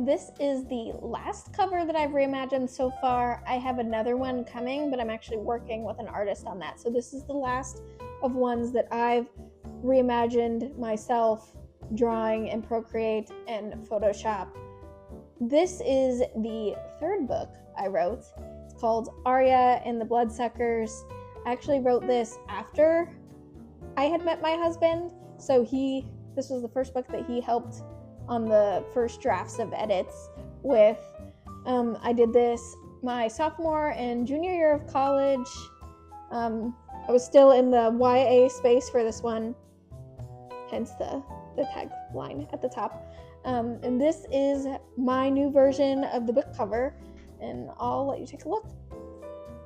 This is the last cover that I've reimagined so far. I have another one coming, but I'm actually working with an artist on that. So this is the last of ones that I've reimagined myself, drawing and Procreate and Photoshop. This is the third book I wrote. It's called Aria and the Bloodsuckers. I actually wrote this after I had met my husband, so this was the first book that he helped on the first drafts of edits with. I did this my sophomore and junior year of college. I was still in the YA space for this one, hence the tagline at the top. And this is my new version of the book cover, and I'll let you take a look.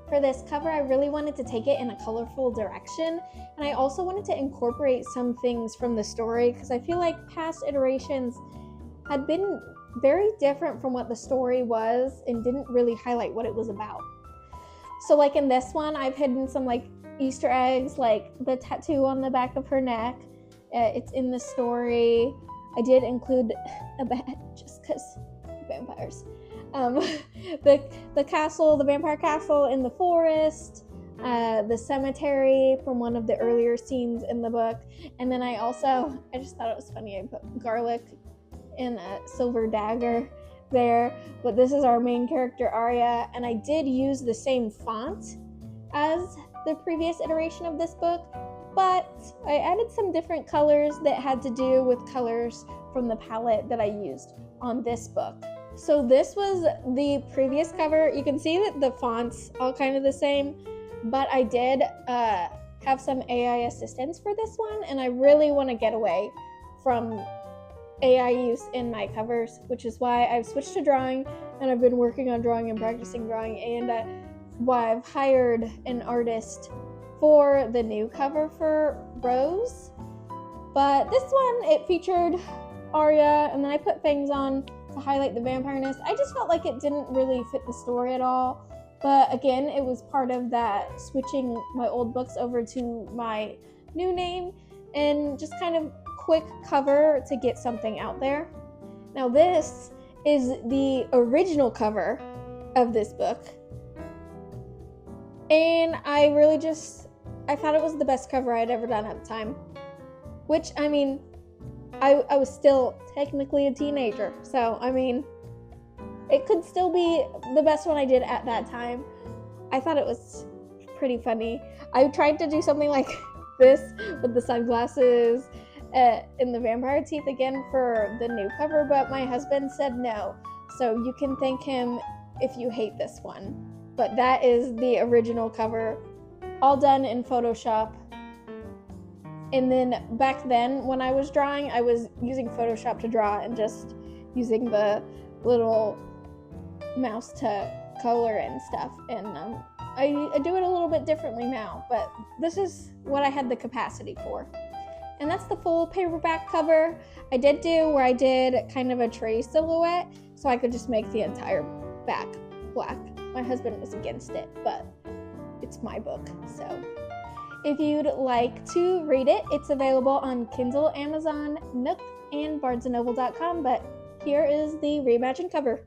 For this cover, I really wanted to take it in a colorful direction, and I also wanted to incorporate some things from the story because I feel like past iterations had been very different from what the story was and didn't really highlight what it was about. So like in this one, I've hidden some like Easter eggs, like the tattoo on the back of her neck. It's in the story. I did include a bat just because vampires. The castle, the vampire castle in the forest, the cemetery from one of the earlier scenes in the book. And then I just thought it was funny, I put garlic in a silver dagger there. But this is our main character, Aria, and I did use the same font as the previous iteration of this book, but I added some different colors that had to do with colors from the palette that I used on this book. So this was the previous cover. You can see that the font's all kind of the same, but I did have some AI assistance for this one, and I really want to get away from AI use in my covers, which is why I've switched to drawing, and I've been working on drawing and practicing drawing, and why I've hired an artist for the new cover for Rose. But this one, it featured Aria, and then I put things on to highlight the vampireness. I just felt like it didn't really fit the story at all. But again, it was part of that switching my old books over to my new name and just kind of quick cover to get something out there. Now this is the original cover of this book. And I thought it was the best cover I'd ever done at the time. Which, I mean, I was still technically a teenager, so I mean, it could still be the best one I did at that time. I thought it was pretty funny. I tried to do something like this with the sunglasses and the vampire teeth again for the new cover, but my husband said no. So you can thank him if you hate this one. But that is the original cover, all done in Photoshop. And then back then, when I was drawing, I was using Photoshop to draw and just using the little mouse to color and stuff. And I do it a little bit differently now, but this is what I had the capacity for. And that's the full paperback cover. I did do where I did kind of a tree silhouette, so I could just make the entire back black. My husband was against it, but it's my book, so. If you'd like to read it, it's available on Kindle, Amazon, Nook, and BarnesandNoble.com, but here is the reimagined cover.